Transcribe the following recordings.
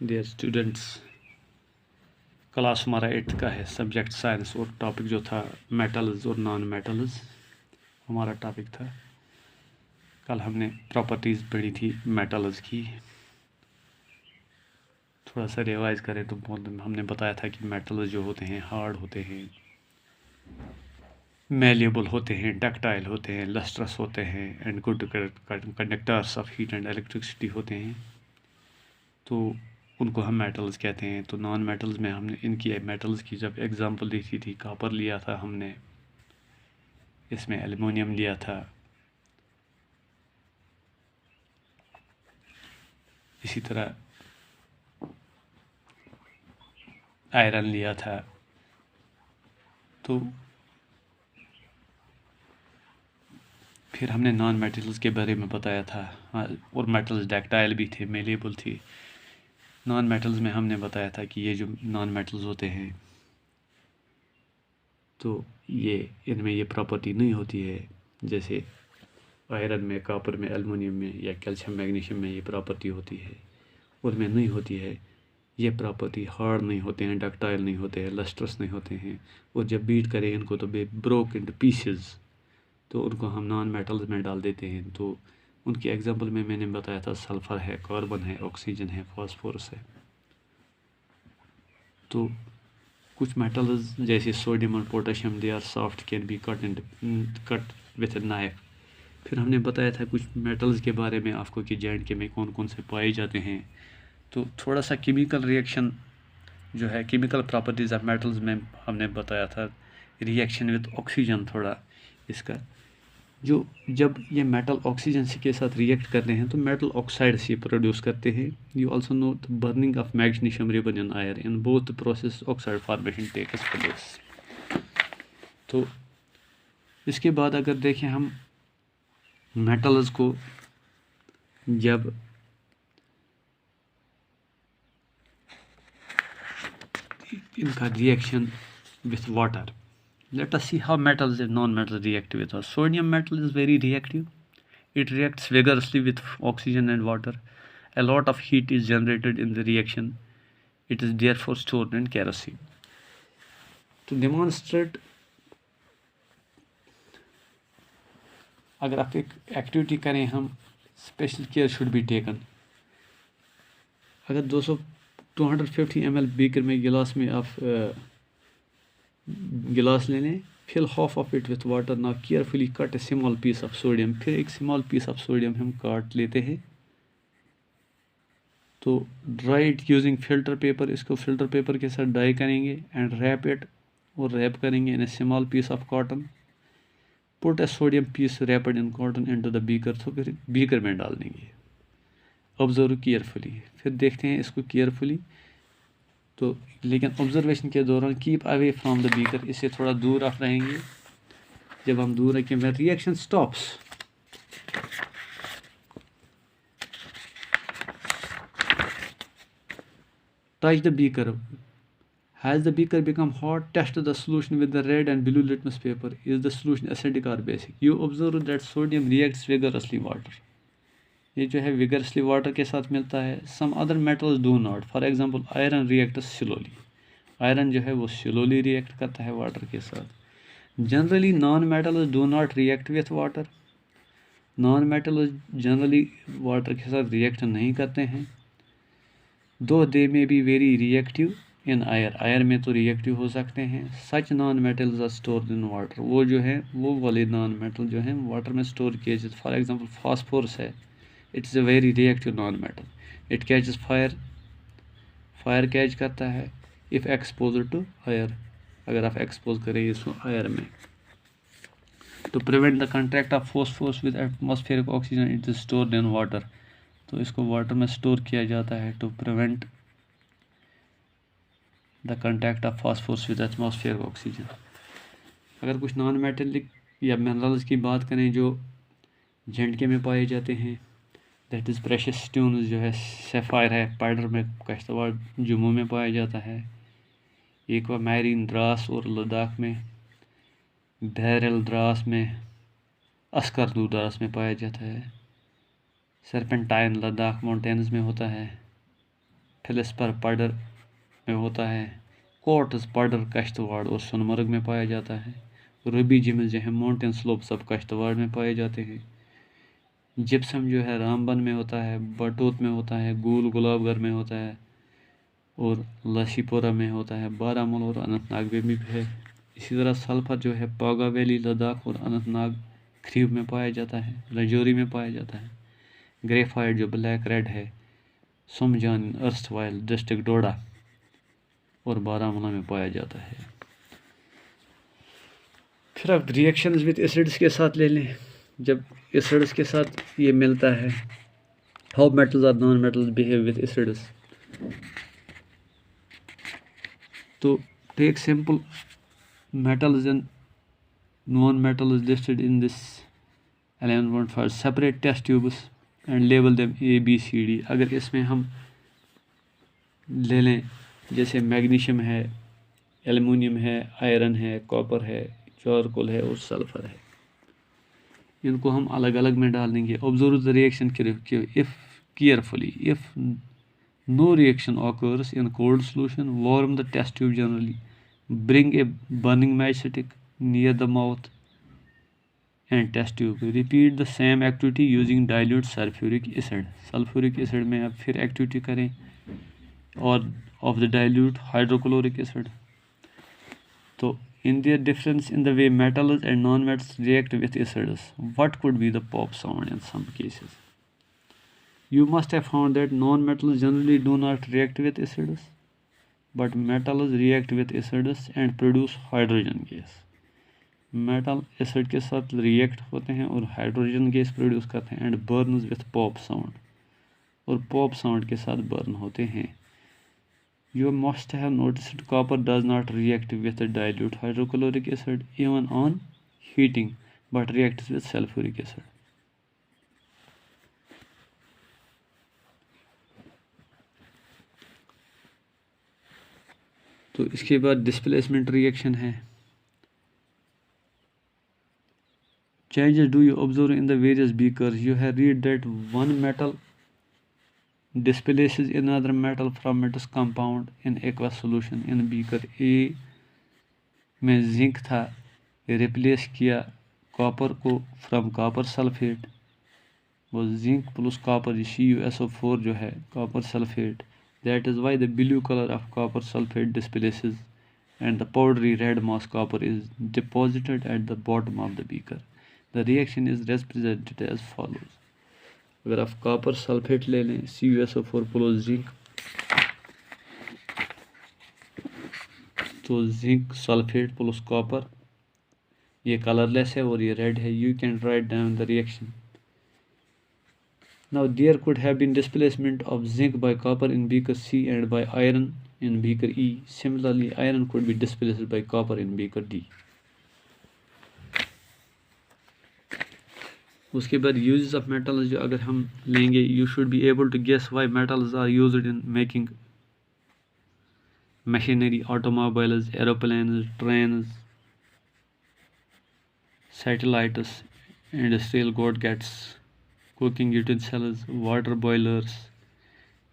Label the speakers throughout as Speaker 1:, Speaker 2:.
Speaker 1: Dear students, class हमारा 8th का है, सब्जेक्ट साइंस, और टॉपिक जो था मेटल्स और नॉन मेटल्स हमारा टॉपिक था। कल हमने प्रॉपर्टीज़ पढ़ी थी मेटल्स की। थोड़ा सा रिवाइज करें तो हमने बताया था कि मेटल्स जो होते हैं हार्ड होते हैं, मेलिएबल होते हैं, डक्टाइल होते हैं, लस्ट्रस होते हैं and good conductors of heat and electricity होते हैं। तो उनको हम मेटल्स कहते हैं। तो नॉन मेटल्स में हमने इनकी मेटल्स की जब एग्जांपल देखी थी, कॉपर लिया था हमने, इसमें एल्युमिनियम लिया था, इसी तरह आयरन लिया था। तो फिर हमने नॉन मेटल्स के बारे में बताया था। और मेटल्स डक्टाइल भी थे, मेलेबल थी। नॉन मेटल्स में हमने बताया था कि ये जो नॉन मेटल्स होते हैं तो ये इनमें ये प्रॉपर्टी नहीं होती है, जैसे आयरन में, कॉपर में, एल्युमिनियम में या कैल्शियम मैग्नीशियम में ये प्रॉपर्टी होती है, उनमें नहीं होती है। ये प्रॉपर्टी हार्ड नहीं होते हैं, डक्टाइल नहीं होते हैं, लस्ट्रस नहीं होते हैं, और जब बीट करें इनको तो बे ब्रोक इनटू पीसेस, तो उनको हम नॉन मेटल्स में डाल देते हैं। तो उनकी एग्जांपल में मैंने बताया था सल्फ़र है, कार्बन है, ऑक्सीजन है, फास्फोरस है। तो कुछ मेटल्स जैसे सोडियम और potassium, they are soft, can be cut with a knife. फिर हमने बताया था कुछ मेटल्स के बारे में आपको कि J&K में कौन कौन से पाए जाते हैं। तो थोड़ा सा केमिकल रिएक्शन जो है, केमिकल प्रॉपर्टीज़ ऑफ मेटल्स में हमने बताया था रिएक्शन विद ऑक्सीजन। थोड़ा इसका जो जब ये मेटल ऑक्सीजन के साथ रिएक्ट करते हैं तो मेटल ऑक्साइड्स ये प्रोड्यूस करते हैं। You also know the burning of magnesium ribbon in air, in both process oxide formation takes place. तो इसके बाद अगर देखें हम मेटल्स को, जब इनका reaction with water, let us see how metals and non-metals react with us. Sodium metal is very reactive. It reacts vigorously with oxygen and water. A lot of heat is generated in the reaction. It is therefore stored in kerosene. To demonstrate, अगर आप एक activity करें हम, special care should be taken. अगर 250 ml beaker में गिलास में आप गिलास ले लें, fill half of it with water. Now carefully cut a small piece of sodium. फिर एक small piece of sodium हम काट लेते हैं। तो dry it using filter paper, इसको filter paper के साथ ड्राई करेंगे and wrap it, और रैप करेंगे in a small piece of cotton. Put a sodium piece wrapped in cotton into the beaker. तो फिर बीकर में डाल देंगे। Observe carefully, फिर देखते हैं इसको carefully। तो लेकिन ऑब्जर्वेशन के दौरान keep away from the beaker, इससे थोड़ा दूर आप रहेंगे। जब हम दूर रखें, when reaction stops, touch the beaker. Has the beaker become hot? Test the solution with the red and blue litmus paper. Is the solution acidic or basic? You observe that sodium reacts vigorously water. ये जो है vigorously water के साथ मिलता है। Some other metals do not. For example, iron reacts slowly. Iron जो है वो स्लोली रिएक्ट करता है वाटर के साथ। Generally non metals do not react with water. Non metals generally water के साथ रिएक्ट नहीं करते हैं। Though they may be very reactive in air, air में तो रिएक्टिव हो सकते हैं। Such non metals are stored in water, वो जो है वो वाले नॉन मेटल जो हैं वाटर में स्टोर किए जाते। फॉर एग्जांपल फास्फोरस है, it is a very reactive non metal. It catches fire, fire catch करता है इफ़ एक्सपोजर टू आयर, अगर आप एक्सपोज करें इसको आयर में। To prevent the contact of phosphorus with atmospheric oxygen, it is stored in water. तो इसको water में स्टोर किया जाता है to prevent the contact of phosphorus with atmospheric oxygen. अगर कुछ नॉन मेटेलिक या मिनरल्स की बात करें जो J&K में पाए जाते हैं, दैट इज़ प्रेशियस स्टोन्स, जो है सैफायर है, पाइडर में कश्तवाड़ जम्मू में पाया जाता है। एक्वामैरिन द्रास और लद्दाख में, बैरल द्रास में, अस्करदू द्रास में पाया जाता है। सरपेंटाइन लद्दाख माउंटेन्स में होता है। फेलिस्पर पाउडर में होता है, क्वार्ट्ज पाउडर कश्तवाड़ और सोनमर्ग में पाया जाता है, रूबी जिम्स जो है माउंटेन स्लोप सब कश्तवाड़ में पाए जाते हैं, जिप्सम जो है रामबन में होता है, बटोत में होता है, गुलाबगर में होता है और लशीपुरा में होता है, बारामूला और अनंतनाग में भी है। इसी तरह सल्फर जो है पागा वैली, लद्दाख और अनंतनाग खरीब में पाया जाता है, रजौरी में पाया जाता है। ग्रेफाइट जो ब्लैक रेड है सुमजान अर्स्टवाइल डिस्ट्रिक्ट डोडा और बारामूला में पाया जाता है। फिर आप रिएक्शंस विद एसिड्स के साथ ले लें। जब एसिड्स के साथ ये मिलता है, हाउ मेटल्स और non metals behave with acids, तो take simple metals and non-metals listed in this 11.5 separate test tubes and label them A, B, C, D। अगर इसमें हम ले लें जैसे मैग्नीशियम है, एल्युमिनियम है, आयरन है, कॉपर है, चारकोल है और सल्फर है, इनको हम अलग अलग में डाल देंगे। Observe the reaction if carefully, if no reaction occurs in cold solution, warm the test tube generally, bring a burning matchstick near the mouth and test tube, repeat the same activity using dilute sulfuric acid। Sulphuric acid में आप फिर activity करें और of the dilute hydrochloric acid। तो in their difference in the way metals and non-metals react with acids, what could be the pop sound in some cases? You must have found that non-metals generally do not react with acids, but metals react with acids and produce hydrogen gas। Metal acid के साथ react होते हैं और hydrogen gas produce करते हैं, and Burns with pop sound, और pop sound के साथ बर्न होते हैं। You must have noticed copper does not react with dilute hydrochloric acid even on heating, but reacts with sulfuric acid। तो इसके बाद डिस्प्लेसमेंट रिएक्शन है। Changes do you observe in the various beakers? You have read that one metal displaces another metal from its compound in aqueous solution। in beaker A में zinc था, replace किया copper को from copper sulphate, वो zinc plus copper CuSO4 जो है copper sulphate, that is why the blue color of copper sulfate displaces and the powdery red mass copper is deposited at the bottom of the beaker। The reaction is represented as follows। अगर आप copper sulphate ले लें CuSO4 plus zinc, तो zinc sulphate plus copper, ये colourless है और ये red है। You can write down the reaction. Now there could have been displacement of zinc by copper in beaker C and by iron in beaker E। Similarly, iron could be displaced by copper in beaker D। उसके बाद uses of metals जो अगर हम लेंगे, you should be able to guess why metals are used in making machinery, automobiles, aeroplanes, trains, satellites, industrial gadgets, cooking utensils, water boilers।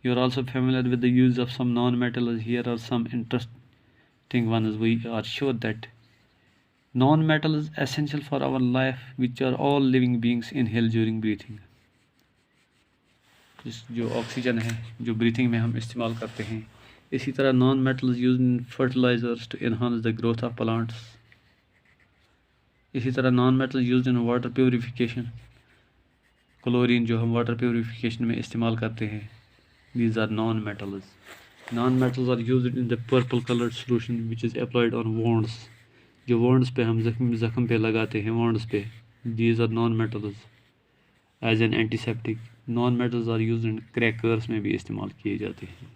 Speaker 1: You are also familiar with the use of some non-metals। Here are some interesting ones। We are sure that non-metal is essential for our life, which are all living beings inhale during breathing। जो oxygen है जो breathing में हम इस्तेमाल करते हैं। इसी तरह non metals use in fertilizers to enhance the growth of plants. इसी तरह non metals use in water purification, chlorine जो हम वाटर प्योरिफिकेशन में इस्तेमाल करते हैं। These are non metals. Non metals are used in the purple coloured solution which is applied on wounds. जो wounds पे हम जख्म पे लगाते हैं वोंड्स पे, these are non metals as an antiseptic. Non metals are used in crackers में भी इस्तेमाल किए जाते हैं।